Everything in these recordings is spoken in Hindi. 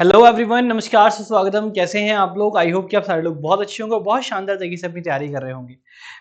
हेलो एवरीवन, नमस्कार, सुस्वागतम। कैसे हैं आप लोग? आई होप कि आप सारे लोग बहुत अच्छे होंगे और बहुत शानदार तरीके से अपनी तैयारी कर रहे होंगे।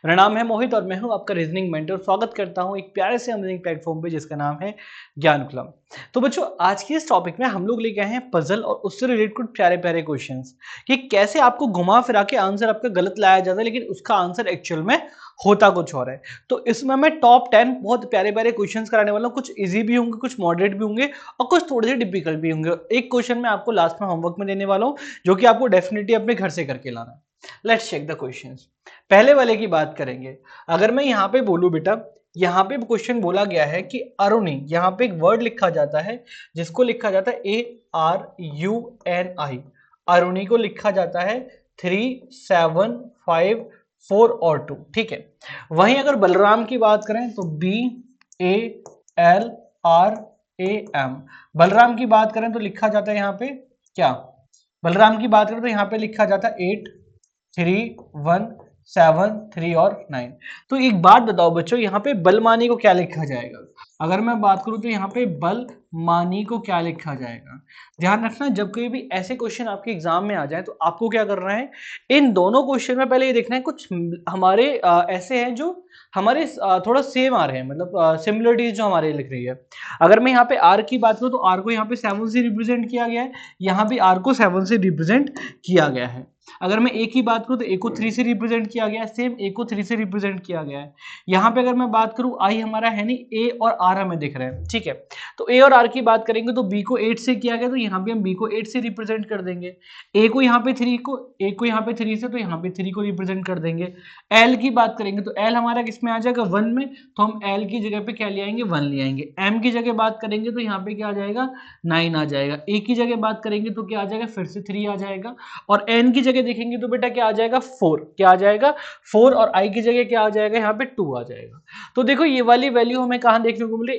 मेरा नाम है मोहित और मैं हूं आपका रीजनिंग मेंटर। स्वागत करता हूं एक प्यारे से अमेजिंग प्लेटफॉर्म पे जिसका नाम है ज्ञान क्लब। तो बच्चों, आज की इस टॉपिक में हम लोग लेके आए हैं पजल और उससे रिलेटेड कुछ प्यारे प्यारे क्वेश्चंस कि कैसे आपको घुमा फिरा के आंसर आपका गलत लाया जाता है, लेकिन उसका आंसर एक्चुअल में होता कुछ और है। तो इसमें मैं टॉप 10 बहुत प्यारे प्यारे क्वेश्चंस कराने वाला हूँ। कुछ इजी भी होंगे, कुछ मॉडरेट भी होंगे और कुछ थोड़े से डिफिकल्ट भी होंगे। एक क्वेश्चन मैं आपको लास्ट में होमवर्क में देने वाला हूं जो कि आपको डेफिनेटली अपने घर से करके लाना है। Let's check the questions. पहले वाले की बात करेंगे। अगर मैं यहाँ पे बोलूं बेटा, यहाँ पे क्वेश्चन बोला गया है कि अरुणी, यहाँ पे एक वर्ड लिखा जाता है जिसको लिखा जाता है ARUNI। अरुणी को लिखा जाता है 3, 7, 5, 4 और 2। ठीक है। वहीं अगर बलराम की बात करें तो BALRAM। बलराम की बात करें तो लिखा जाता है यहाँ पे क्या? बलराम की बात करें तो यहाँ पे लिखा जाता है 8, 3, 1, 7, 3 और 9। तो एक बात बताओ बच्चों, यहाँ पे बलमानी को क्या लिखा जाएगा? अगर मैं बात करूं तो यहाँ पे बलमानी को क्या लिखा जाएगा? ध्यान रखना, जब कोई भी ऐसे क्वेश्चन आपके एग्जाम में आ जाए तो आपको क्या करना है, इन दोनों क्वेश्चन में पहले ये देखना है कुछ हमारे ऐसे हैं जो हमारे थोड़ा सेम आ रहे हैं, मतलब सिमिलरिटीज जो हमारे लिख रही है। अगर मैं यहाँ पे आर की बात करूं तो आर को यहाँ पे 7 से रिप्रेजेंट किया गया है, यहाँ भी आर को 7 से रिप्रेजेंट किया गया है। अगर मैं ए की बात करूं तो ए को 3 से रिप्रेजेंट किया गया है, सेम ए को 3 से रिप्रेजेंट किया गया है। यहाँ पे अगर मैं बात करूं आई हमारा है नहीं, ए और आर हमें दिख रहे हैं। ठीक है। तो ए और आर की बात करेंगे तो बी को 8 से किया गया, तो यहाँ पे हम बी को 8 से रिप्रेजेंट कर देंगे। ए को यहाँ पे 3 को, ए को यहाँ पे 3 से, तो यहाँ पे 3 को रिप्रेजेंट कर देंगे। एल की बात करेंगे तो एल हमारा किस में आ जाएगा? 1 में, तो हम एल की जगह पे क्या ले आएंगे? 1 ले आएंगे। एम की जगह बात करेंगे तो यहाँ पे क्या आ जाएगा? 9 आ जाएगा। ए की जगह बात करेंगे तो क्या आ जाएगा? फिर से 3 आ जाएगा। और एन की जगह देखेंगे तो बेटा क्या आ जाएगा? 4। क्या आ जाएगा? 4। और आई की जगह क्या आ जाएगा? यहाँ पे 2 आ जाएगा। तो देखो ये वाली वैल्यू हमें कहाँ देखने को मिले?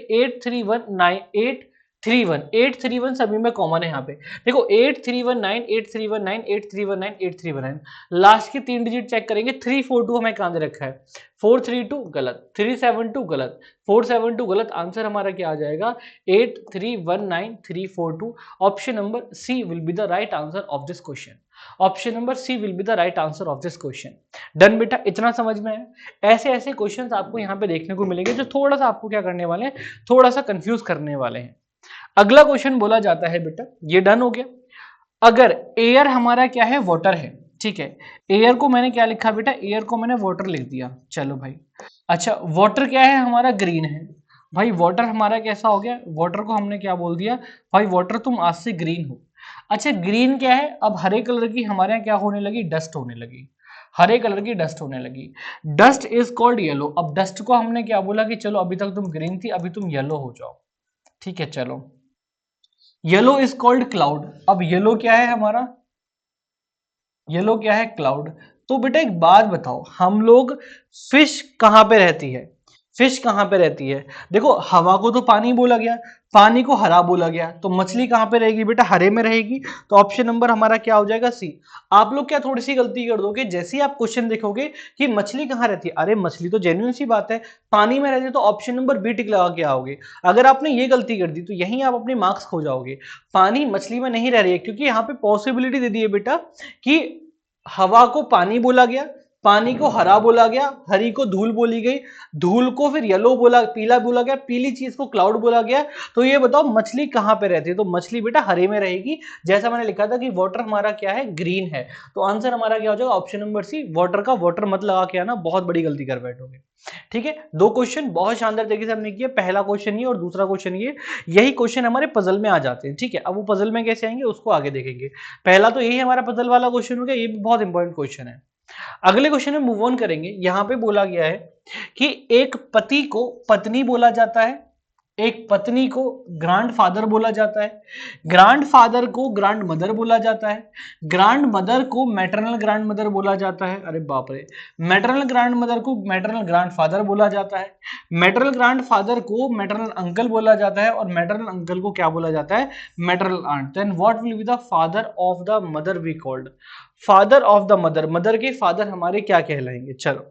831 सभी में कॉमन है। यहाँ पे देखो 8319, 8319, 8319, 8319। लास्ट के 3 डिजिट चेक करेंगे। 342 हमें कहाँ दे रखा है? 432 गलत, 372 गलत, 472 गलत। आंसर हमारा क्या आ जाएगा? 8319342। Option number C will be the right answer of this question. Option number C will be the right answer of this question. Done बेटा, इतना समझ में है? ऐसे ऐसे क्वेश्चंस आपको यहाँ पे देखने को मिलेंगे जो थोड़ा सा आपको क्या करने वाले हैं, थोड़ा सा कंफ्यूज करने वाले हैं। अगला क्वेश्चन बोला जाता है बेटा, ये डन हो गया। अगर एयर हमारा क्या है? वाटर है। ठीक है। एयर को मैंने क्या लिखा बेटा? एयर को मैंने वाटर लिख दिया। चलो भाई। अच्छा, वाटर क्या है हमारा? ग्रीन है। भाई वाटर हमारा कैसा हो गया? वाटर को हमने क्या बोल दिया? भाई वाटर तुम आज से ग्रीन हो। अच्छा, ग्रीन क्या है? अब हरे कलर की हमारे यहाँ क्या होने लगी? डस्ट होने लगी। हरे कलर की डस्ट होने लगी। Dust is called yellow. अब डस्ट को हमने क्या बोला कि चलो अभी तक तुम ग्रीन थी, अभी तुम येलो हो जाओ। ठीक है, चलो। Yellow is called cloud. अब येलो क्या है हमारा? येलो क्या है? क्लाउड। तो बेटा एक बात बताओ, हम लोग, फिश कहां पे रहती है? फिश कहां पे रहती है? देखो हवा को तो पानी बोला गया, पानी को हरा बोला गया, तो मछली कहां पे रहेगी बेटा? हरे में रहेगी। तो ऑप्शन नंबर हमारा क्या हो जाएगा? सी। आप लोग क्या थोड़ी सी गलती कर दोगे, जैसे ही आप क्वेश्चन देखोगे कि मछली कहां रहती है, अरे मछली तो जेन्युइन सी बात है, पानी में रहती है, तो ऑप्शन नंबर बी टिक लगा के आओगे। अगर आपने ये गलती कर दी तो यहीं आप अपने मार्क्स खो जाओगे। पानी मछली में नहीं रह रही है, क्योंकि यहाँ पे पॉसिबिलिटी दे दी है बेटा कि हवा को पानी बोला गया, पानी को हरा बोला गया, हरी को धूल बोली गई, धूल को फिर येलो बोला, पीला बोला गया, पीली चीज को क्लाउड बोला गया। तो ये बताओ मछली कहां पे रहती है? तो मछली बेटा हरे में रहेगी, जैसा मैंने लिखा था कि वाटर हमारा क्या है? ग्रीन है। तो आंसर हमारा क्या हो जाएगा? Option number C. वाटर का वाटर मत लगा के आना, बहुत बड़ी गलती कर बैठोगे। ठीक है। दो क्वेश्चन बहुत शानदार तरीके से हमने किए। पहला क्वेश्चन ये और दूसरा क्वेश्चन ये। यही क्वेश्चन हमारे पजल में आ जाते हैं। ठीक है। अब वो पजल में कैसे आएंगे उसको आगे देखेंगे। पहला तो यही हमारा पजल वाला क्वेश्चन हो गया, ये भी बहुत इंपॉर्टेंट क्वेश्चन है। अगले क्वेश्चन में मूव ऑन करेंगे। यहां पे बोला गया है कि एक पति को पत्नी बोला जाता है, एक पत्नी को ग्रांड फादर बोला जाता है, ग्रांड फादर को ग्रांड मदर बोला जाता है, ग्रांड मदर को मैटरनल ग्रांड मदर बोला जाता है, अरे बाप रे, मैटरनल ग्रांड मदर को मैटरनल ग्रांड फादर बोला जाता है, मैटरनल ग्रांड फादर को मैटरनल अंकल बोला जाता है, और मैटरनल अंकल को क्या बोला जाता है? Maternal aunt. Then what will be the father of the mother be called? Father of the mother, mother के फादर हमारे क्या कहलाएंगे? चलो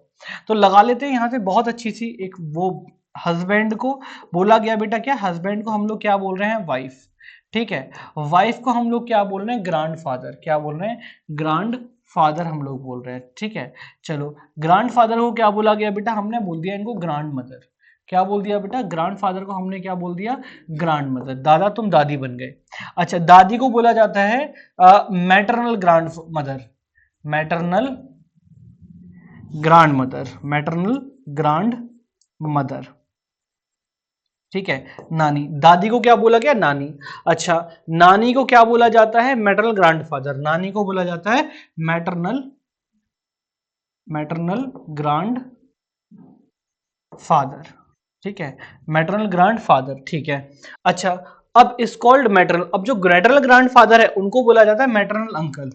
तो लगा लेते हैं यहां से बहुत अच्छी सी एक वो। हस्बैंड को बोला गया बेटा क्या? हस्बैंड को हम लोग क्या बोल रहे हैं? वाइफ। ठीक है। वाइफ को हम लोग क्या बोल रहे हैं, ग्रैंडफादर, क्या बोल रहे हैं, ग्रैंडफादर हम लोग बोल रहे हैं। ठीक है, चलो ग्रैंडफादर को क्या बोला गया बेटा, हमने बोल दिया इनको ग्रैंड मदर। क्या बोल दिया बेटा, ग्रैंडफादर को हमने क्या बोल दिया, ग्रैंड मदर। दादा तुम दादी बन गए। अच्छा, दादी को बोला जाता है maternal grand mother, maternal grand mother, maternal grand mother. ठीक है, नानी। दादी को क्या बोला गया, नानी। अच्छा, नानी को क्या बोला जाता है, मैटरनल ग्रैंडफादर। नानी को बोला जाता है मैटरनल, मैटरनल ग्रैंड फादर। ठीक है, मैटरनल ग्रैंड फादर। ठीक है, अच्छा, अब इस कॉल्ड मैटरनल, अब जो मैटरनल ग्रैंड फादर है उनको बोला जाता है मैटरनल अंकल।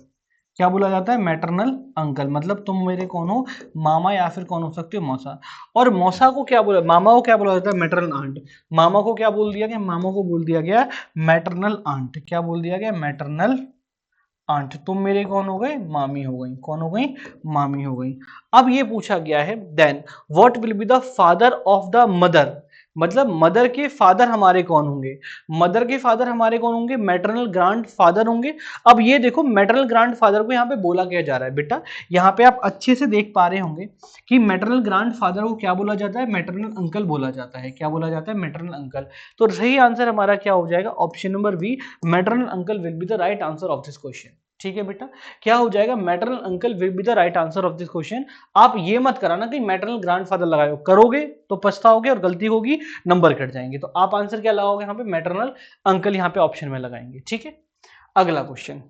क्या बोला जाता है, मैटरनल अंकल। मतलब तुम मेरे कौन हो, मामा, या फिर कौन हो सकते हो, मौसा। और मौसा को क्या बोला, मामा को क्या बोला जाता है, मैटरनल आंट। मामा को क्या बोल दिया गया, मामा को बोल दिया गया मैटरनल आंट। क्या बोल दिया गया, मैटरनल आंट। तुम मेरे कौन हो गए, मामी हो गई। कौन हो गई, मामी हो गई। अब ये पूछा गया है, then what will be the father of the mother. मतलब मदर के फादर हमारे कौन होंगे, मदर के फादर हमारे कौन होंगे, मैटरनल ग्रैंड फादर होंगे। अब ये देखो, मैटरनल ग्रैंड फादर को यहाँ पे बोला क्या जा रहा है बेटा, यहाँ पे आप अच्छे से देख पा रहे होंगे कि मैटरनल ग्रैंड फादर को क्या बोला जाता है, मैटरनल अंकल बोला जाता है। क्या बोला जाता है, मैटरनल अंकल। तो सही आंसर हमारा क्या हो जाएगा, option number B, maternal uncle will be the right answer of this question. ठीक है बेटा, क्या हो जाएगा, maternal uncle will be the right answer of this question. आप ये मत कराना कि मैटरनल ग्रैंडफादर लगाओ, करोगे तो पछताओगे और गलती होगी, नंबर कट जाएंगे। तो आप आंसर क्या लगाओगे यहाँ पे, मैटरनल अंकल यहाँ पे ऑप्शन में लगाएंगे। ठीक है, अगला question,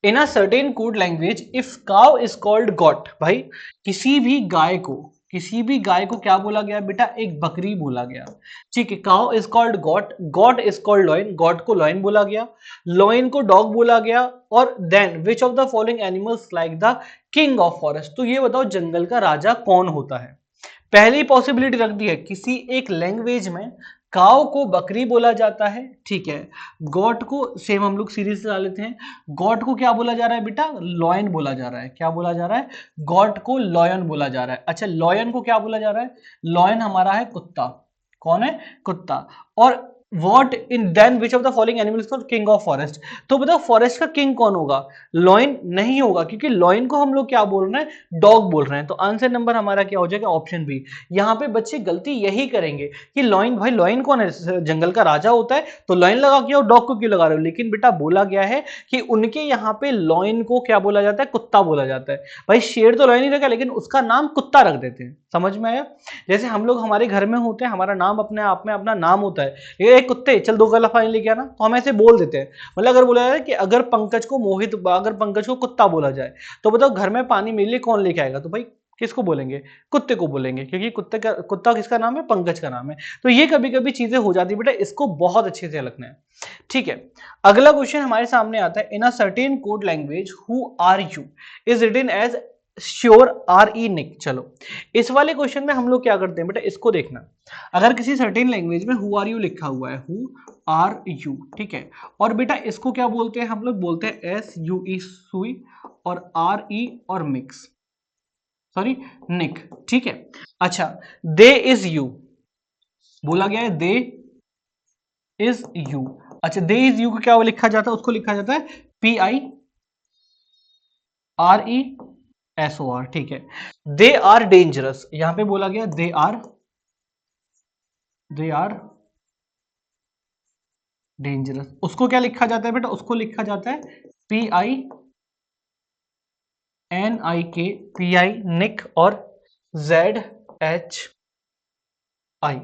in a certain code language if cow is called got. भाई किसी भी गाय को, किसी भी गाय को क्या बोला गया बेटा, एक बकरी बोला गया। ठीक है, cow is called goat, goat is called lion, goat को लॉइन बोला गया, लॉइन को डॉग बोला गया। और then which of the following animals like the king of forest. तो ये बताओ जंगल का राजा कौन होता है। पहली पॉसिबिलिटी रख दी है, किसी एक लैंग्वेज में काव को बकरी बोला जाता है। ठीक है, गॉट को सेम हम लोग सीरीज से लेते हैं, गॉट को क्या बोला जा रहा है बेटा, लॉयन बोला जा रहा है। क्या बोला जा रहा है, गॉट को लॉयन बोला जा रहा है। अच्छा, लॉयन को क्या बोला जा रहा है, लॉयन हमारा है कुत्ता। कौन है, कुत्ता। और what in then which of the following animals called king of forest. तो बताओ फॉरेस्ट का किंग कौन होगा, लॉयन नहीं होगा, क्योंकि लॉयन को हम लोग क्या बोल रहे हैं, डॉग बोल रहे हैं। तो आंसर नंबर हमारा क्या हो जाएगा, ऑप्शन बी। यहाँ पे बच्चे गलती यही करेंगे कि लॉयन, भाई लॉयन कौन है, जंगल का राजा होता है, तो लॉयन लगा के और डॉग को क्यों लगा रहे हो। लेकिन बेटा बोला गया है कि उनके यहाँ पे लॉयन को क्या बोला जाता है, कुत्ता बोला जाता है। भाई शेर तो लॉयन ही रखा, लेकिन उसका नाम कुत्ता रख देते हैं। समझ में आया, जैसे हम लोग हमारे घर में होते हैं, हमारा नाम अपने आप में अपना नाम होता है, ये कुत्ते चल 2 गिलास पानी लेके आना, तो हम ऐसे बोल देते हैं। मतलब अगर बोला जाए कि अगर पंकज को मोहित, अगर पंकज को कुत्ता बोला जाए, तो बताओ घर में पानी मेरे लिए कौन लेके आएगा, तो भाई किसको बोलेंगे, कुत्ते को बोलेंगे, क्योंकि कुत्ता किसका नाम है, पंकज का नाम है। तो ये कभी कभी चीजें हो जाती है बेटा, इसको बहुत अच्छे से रखना है। ठीक है, अगला क्वेश्चन हमारे सामने आता है, in a certain code language who are you is written as sure R E nick. चलो इस वाले क्वेश्चन में हम लोग क्या करते हैं बेटा, इसको देखना। अगर किसी सर्टेन लैंग्वेज में हु आर यू लिखा हुआ है, हु आर यू, ठीक है, और बेटा इसको क्या बोलते हैं, हम लोग बोलते हैं एस यू ई, सुई, और आर ई और मिक्स, सॉरी निक। ठीक है, अच्छा, दे इज यू बोला गया है, दे इज यू। अच्छा, दे इज यू को क्या लिखा जाता है, उसको लिखा जाता है P I R E S O R. ठीक है, दे आर डेंजरस, यहां पे बोला गया दे आर डेंजरस, उसको क्या लिखा जाता है बेटा, उसको लिखा जाता है पी आई एन आई के, पी आई निक, और जेड एच आई।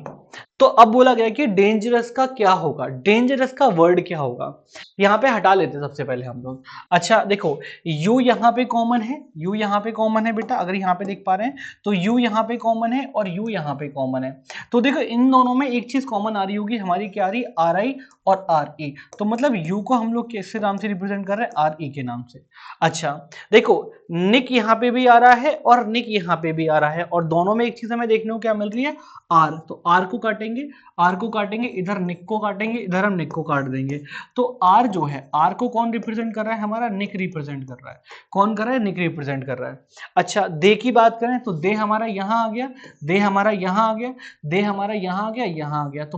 तो अब बोला गया कि डेंजरस का क्या होगा, डेंजरस का वर्ड क्या होगा, यहां पे हटा लेते हैं सबसे पहले हम लोग। अच्छा देखो, यू यहां पे कॉमन है, यू यहां पे कॉमन है बेटा, अगर यहां पे देख पा रहे हैं तो यू यहां पे कॉमन है और यू यहां पे कॉमन है। तो देखो इन दोनों में एक चीज कॉमन आ रही होगी हमारी, क्या आ रही, आर आई और आर ई। तो मतलब यू को हम लोग किसके नाम से रिप्रेजेंट कर रहे हैं, आर ई के नाम से। अच्छा देखो, निक यहां पे भी आ रहा है और निक यहां पे भी आ रहा है, और दोनों में एक चीज हमें देखने को क्या मिल रही है, आर। तो आर को काटेंगे, आर को काटेंगे, इधर निक को काटेंगे, इधर हम निक को काट देंगे। तो आर जो है, आर को कौन रिप्रेजेंट कर रहा है, हमारा निक रिप्रेजेंट कर रहा है। कौन कर रहा है, निक रिप्रेजेंट कर रहा है। अच्छा, दे की बात करें तो दे हमारा यहां आ गया, दे हमारा यहां आ गया, दे हमारा यहां आ गया, यहां आ गया। तो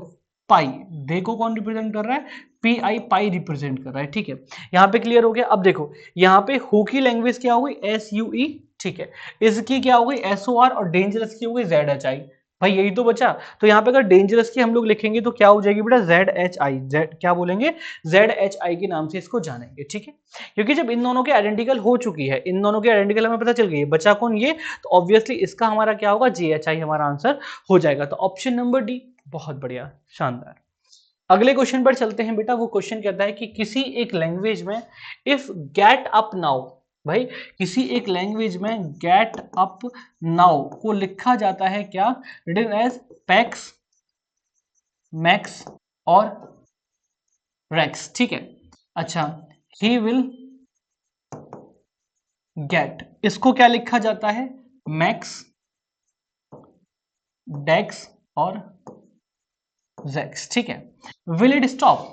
पाई, दे को कौन रिप्रेजेंट कर रहा है, पी आई, पाई रिप्रेजेंट कर रहा है, ठीक है। यहाँ पे क्लियर हो गया। अब देखो यहाँ पे हु की लैंग्वेज क्या हो गई, एस यू ई, ठीक है, इसकी क्या हो गई, एस ओ आर, और डेंजरस की हो गई जेड एच आई। भाई यही तो बचा। तो यहाँ पे अगर डेंजरस की हम लोग लिखेंगे तो क्या हो जाएगी बेटा, जेड एच आई, जेड क्या बोलेंगे, जेड एच आई के नाम से इसको जानेंगे, ठीक है। क्योंकि जब इन दोनों के आइडेंटिकल हो चुकी है, इन दोनों के आइडेंटिकल हमें पता चल गई है, बचा कौन, ये, तो ऑब्वियसली इसका हमारा क्या होगा, जी एच आई हमारा आंसर हो जाएगा। तो ऑप्शन नंबर डी, बहुत बढ़िया, शानदार। अगले क्वेश्चन पर चलते हैं बेटा। वो क्वेश्चन कहता है कि किसी एक लैंग्वेज में इफ गेट अप नाउ, भाई किसी एक लैंग्वेज में गेट अप नाउ को लिखा जाता है क्या, रिटन एज पैक्स, मैक्स और रेक्स, ठीक है। अच्छा, ही विल गेट, इसको क्या लिखा जाता है, मैक्स, डेक्स और जेक्स, ठीक है। Will it stop,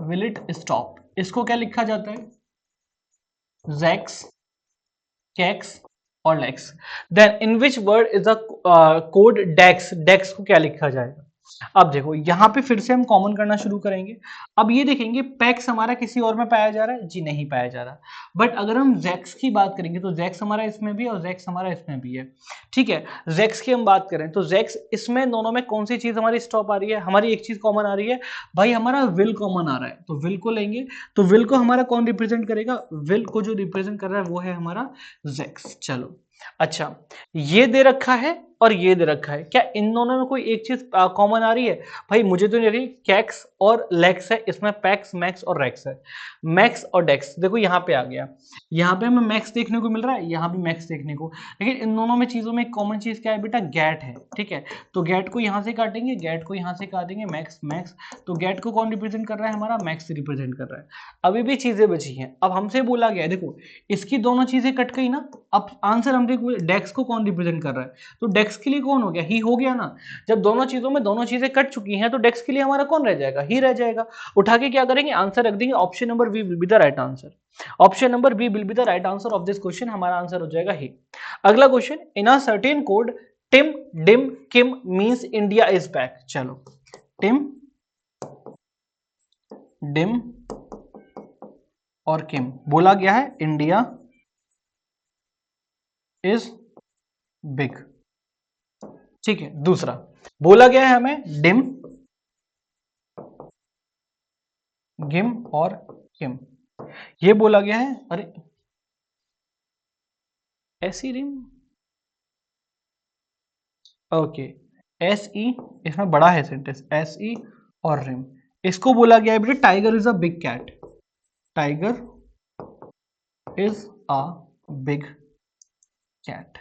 will it stop, इसको क्या लिखा जाता है, जेक्स, कैक्स और lex. Then in which word is the code dex, dex को क्या लिखा जाएगा। अब देखो यहाँ पे फिर से हम कॉमन करना शुरू करेंगे। अब ये देखेंगे पैक्स हमारा किसी और में पाया जा रहा है, जी नहीं पाया जा रहा। बट अगर हम जैक्स की बात करेंगे तो जैक्स हमारा इसमें भी है और जैक्स हमारा इसमें भी है, ठीक है। जैक्स की हम बात करें तो जैक्स इसमें दोनों में कौन सी चीज हमारी स्टॉप आ रही है, हमारी एक चीज कॉमन आ रही है, भाई हमारा विल कॉमन आ रहा है, तो विल को लेंगे। तो विल को हमारा कौन रिप्रेजेंट करेगा, विल को जो रिप्रेजेंट कर रहा है वो है हमारा जैक्स। चलो अच्छा, ये दे रखा है और ये दे रखा है, क्या इन दोनों में कोई एक चीज कॉमन आ रही है, भाई मुझे तो नहीं रही। कैक्स और लेक्स है, इसमें पैक्स, मैक्स और रेक्स है, मैक्स और डेक्स। देखो यहाँ पे आ गया, यहाँ पे हमें मैक्स देखने को मिल रहा है, यहाँ भी मैक्स देखने को, लेकिन इन दोनों में चीजों में एक कॉमन चीज क्या है बेटा, गैट है, ठीक है। तो गैट को यहाँ से काटेंगे, गैट को यहाँ से काटेंगे, मैक्स मैक्स, तो गैट को कौन रिप्रेजेंट कर रहा है, हमारा मैक्स रिप्रेजेंट कर रहा है। अभी भी चीजें बची हैं। अब हमसे बोला गया है, देखो इसकी दोनों चीजें कट गई ना, अब आंसर हम देखो डेक्स को कौन रिप्रेजेंट कर रहा है, तो डेक्स के लिए कौन हो गया, ही हो गया ना। जब दोनों चीजों में दोनों चीजें कट चुकी हैं तो डेक्स के लिए हमारा कौन रह जाएगा, ही रह जाएगा। उठा के क्या करेंगे, आंसर रख देंगे, option number B will be the right answer. Option number B will be the right answer of this question, हमारा आंसर हो जाएगा ही। अगला question, in a certain code tim dim kim means India is back. चलो टिम डिम और किम बोला गया है इंडिया इज बिग, ठीक है। दूसरा बोला गया है हमें डिम, गिम और किम, ये बोला गया है। अरे ऐसी रिम, ओके, एस ई, इसमें बड़ा है सेंटेंस, एस ई और रिम। इसको बोला गया है बेटा tiger is a big cat, tiger is a big cat.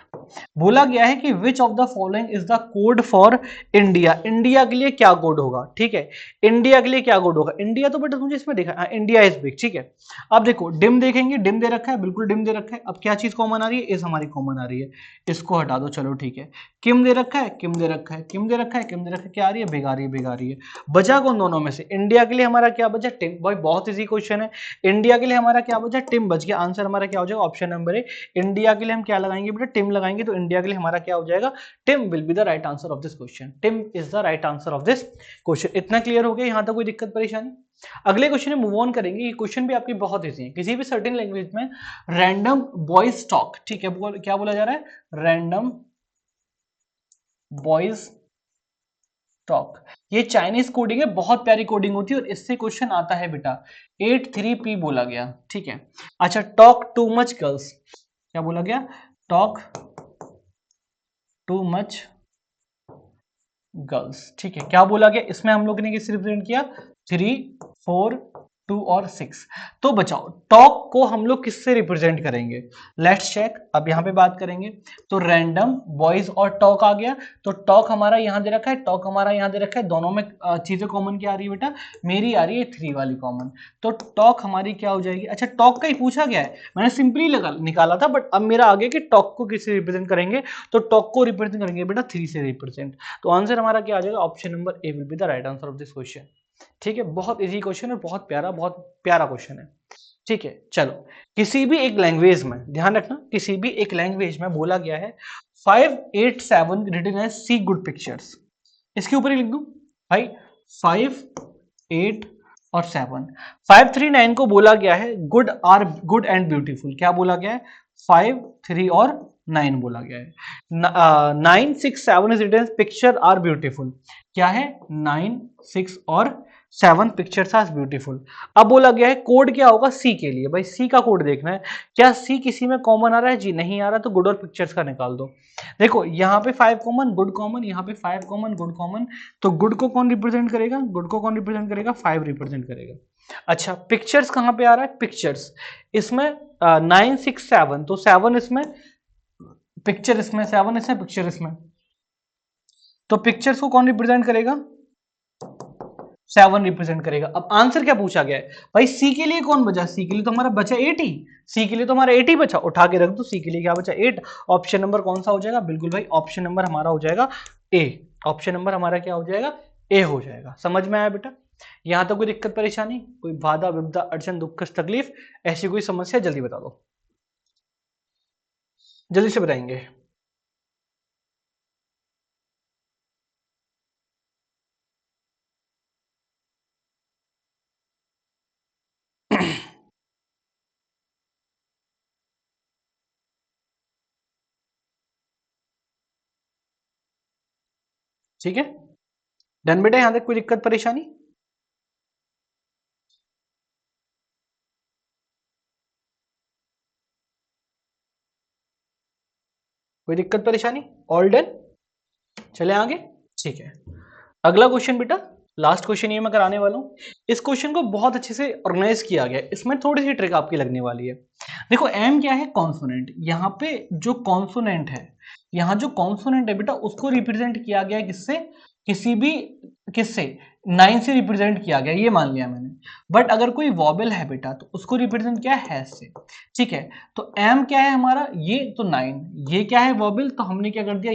बोला गया है कि which of the following is the code for India, India के लिए क्या कोड होगा, ठीक है। इंडिया के लिए क्या कोड होगा, इंडिया तो बेटा मुझे इसमें देखा, इंडिया इज बिग, ठीक है। अब देखो डिम देखेंगे, डिम दे रखा है, बिल्कुल डिम दे रखा है। अब क्या चीज कॉमन आ रही है, इस हमारी कॉमन आ रही है, इसको हटा दो, चलो ठीक है। किम दे रखा है, किम दे रखा है, किम दे रखा है, किम दे रखा है, क्या आ रही है, बिग आ रही है, बिग आ रही है। बचा कौन दोनों में से, इंडिया के लिए हमारा क्या बचा, टिम। भाई बहुत इजी क्वेश्चन है, इंडिया के लिए हमारा क्या बचा, टिम बच गया। आंसर हमारा क्या हो जाएगा, ऑप्शन नंबर ए। इंडिया के लिए हम क्या लगाएंगे बेटा, टिम लगाएंगे, तो इंडिया के लिए हमारा क्या हो जाएगा, tim will be the right answer of this question, tim is the right answer of this question. इतना क्लियर हो गया, यहां तक कोई दिक्कत परेशानी। अगले क्वेश्चन में मूव ऑन करेंगे। ये क्वेश्चन भी आपकी बहुत इजी है। किसी भी सर्टेन लैंग्वेज में रैंडम वॉइस टॉक, ठीक है, क्या बोला जा रहा है, रैंडम वॉइस टॉक। ये चाइनीज कोडिंग है, बहुत प्यारी कोडिंग होती है और इससे क्वेश्चन आता है बेटा 83P बोला गया, ठीक है। अच्छा, टॉक टू मच गर्ल्स, क्या बोला गया, टॉक टू मच गर्ल्स, ठीक है। क्या बोला गया, इसमें हम लोग ने किससे रिप्रेजेंट किया, 3 4 2 और 6। तो बचाओ टॉक को हम लोग किससे रिप्रेजेंट करेंगे, लेट्स चेक। अब यहाँ पे बात करेंगे तो रैंडम वॉइस और टॉक आ गया, तो टॉक हमारा यहाँ दे रखा है, टॉक हमारा यहाँ दे रखा है, दोनों में चीजें कॉमन क्या आ रही है बेटा, मेरी आ रही है 3 वाली कॉमन, तो टॉक हमारी क्या हो जाएगी। अच्छा, टॉक का ही पूछा गया है, मैंने सिंपली निकाला था, बट अब मेरा आगे कि टॉक को किससे रिप्रेजेंट करेंगे, तो टॉक को रिप्रेजेंट करेंगे बेटा 3 से रिप्रेजेंट। तो आंसर हमारा क्या आ जाएगा, option number A will be the right answer of this question, ठीक है। बहुत इजी क्वेश्चन है, बहुत प्यारा क्वेश्चन है, ठीक है। चलो, किसी भी एक लैंग्वेज में ध्यान रखना, किसी भी एक लैंग्वेज में बोला गया है 587 रिटन एज सी गुड पिक्चर्स, इसके ऊपर ही लिख दूं भाई 5, 8 और 7। 539 को बोला गया है गुड एंड ब्यूटीफुल। क्या बोला गया है? 5, 3 और 9 बोला गया है। 9, 6, 7 is written picture are beautiful. क्या है? 9, 6 और 7 पिक्चर्स आर ब्यूटीफुल। अब बोला गया है कोड क्या होगा सी के लिए। भाई सी का कोड देखना है, क्या सी किसी में कॉमन आ रहा है? जी नहीं आ रहा, तो गुड और पिक्चर्स का निकाल दो। देखो यहाँ पे 5 कॉमन, गुड कॉमन, यहाँ पे 5 कॉमन, गुड कॉमन, तो गुड को कौन रिप्रेजेंट करेगा? गुड को कौन रिप्रेजेंट करेगा? 5 रिप्रेजेंट करेगा। अच्छा पिक्चर्स कहां पे आ रहा है? पिक्चर्स इसमें 9, 6, 7, तो 7 इसमें, पिक्चर इसमें, 7 इसमें, पिक्चर इसमें, तो पिक्चर्स को कौन रिप्रेजेंट करेगा? 7 रिप्रेजेंट करेगा। अब आंसर क्या पूछा गया है? भाई सी के लिए कौन बचा? सी के लिए तो हमारा बचा 8 ही। सी के लिए तो हमारा 8 ही बचा, उठा के रख दो। सी के लिए क्या बचा? 8। ऑप्शन नंबर कौन सा हो जाएगा? बिल्कुल भाई ऑप्शन नंबर हमारा हो जाएगा ए। ऑप्शन नंबर हमारा क्या हो जाएगा? ए हो जाएगा। समझ में आया बेटा? यहां तो कोई दिक्कत परेशानी, कोई बाधा विपदा अड़चन दुख कष्ट तकलीफ, ऐसी कोई समस्या जल्दी बता दो, जल्दी से बताएंगे। ठीक है डन बेटा, यहां तक कोई दिक्कत परेशानी? कोई दिक्कत परेशानी? All done? चले आगे। ठीक है अगला क्वेश्चन बेटा, लास्ट क्वेश्चन ये मैं कराने वाला हूं। इस क्वेश्चन को बहुत अच्छे से ऑर्गेनाइज किया गया है, इसमें थोड़ी सी ट्रिक आपकी लगने वाली है। देखो एम क्या है? कॉन्सोनेंट। यहाँ पे जो कॉन्सोनेंट है, यहाँ जो कॉन्सोनेंट है बेटा, उसको रिप्रेजेंट किया गया है किससे? किसी भी, किससे? 9 से रिप्रेजेंट किया गया, ये मान लिया मैंने। बट अगर कोई वॉबल है बेटा, तो उसको रिप्रेजेंट किया है हैश से। ठीक है, तो एम क्या है हमारा? ये तो 9। ये क्या है? वॉबल। तो हमने क्या कर दिया?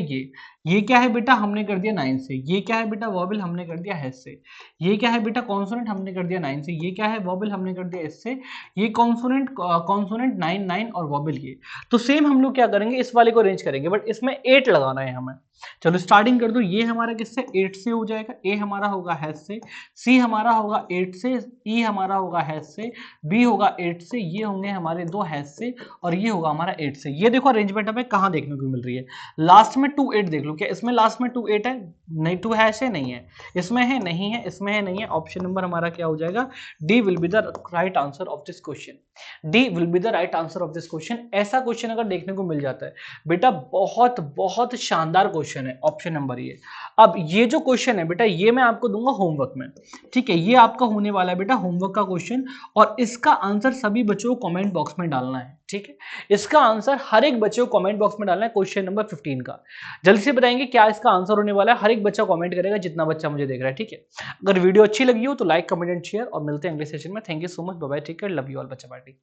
ये क्या है बेटा? हमने कर दिया 9 से। ये क्या है बेटा? वॉबल। हमने कर दिया हैश से। ये क्या है बेटा? कॉन्सोनेंट। हमने कर दिया 9 से। ये क्या है? वॉबल। हमने कर दिया इससे। ये कॉन्सोनेंट, कॉन्सोनेंट 9, 9 और वॉबल ये। तो सेम हम लोग क्या करेंगे? इस वाले को अरेंज करेंगे, बट इसमें 8 लगाना है हमें। चलो स्टार्टिंग कर दो। ये हमारा किससे? 8 से हो जाएगा। ए हमारा होगा हैश से, सी हमारा होगा 8 से, ई हमारा होगा हैश से, बी होगा 8 से, ये होंगे हमारे दो हैश से, और ये होगा हमारा 8 से। ये देखो अरेंजमेंट हमें कहां देखने को मिल रही है? लास्ट में 2 8 देख लो, क्या इसमें लास्ट में 2 8 है? नहीं, 2 हैश है, नहीं है। इसमें है, नहीं है। इसमें है, नहीं है। ऑप्शन नंबर हमारा क्या हो जाएगा? D will be the right answer of this question. D will be the right answer of this question. ऐसा क्वेश्चन अगर देखने को मिल जाता है बेटा, बहुत बहुत शानदार क्वेश्चन है। ऑप्शन नंबर ये। अब ये जो क्वेश्चन है बेटा, ये मैं आपको दूंगा होमवर्क में। ठीक है, ये आपका होने वाला है बेटा होमवर्क का क्वेश्चन, और इसका आंसर सभी बच्चों को कमेंट बॉक्स में डालना है। ठीक है, इसका आंसर हर एक बच्चे को कमेंट बॉक्स में डालना है, क्वेश्चन नंबर 15 का। जल्दी से बताएंगे क्या इसका आंसर होने वाला है। हर एक बच्चा कमेंट करेगा, जितना बच्चा मुझे देख रहा है। ठीक है, अगर वीडियो अच्छी लगी हो तो लाइक, कमेंट एंड शेयर, और मिलते हैं अगले सेशन में। Thank you so much, bye bye, take care, love you all बच्चा पार्टी।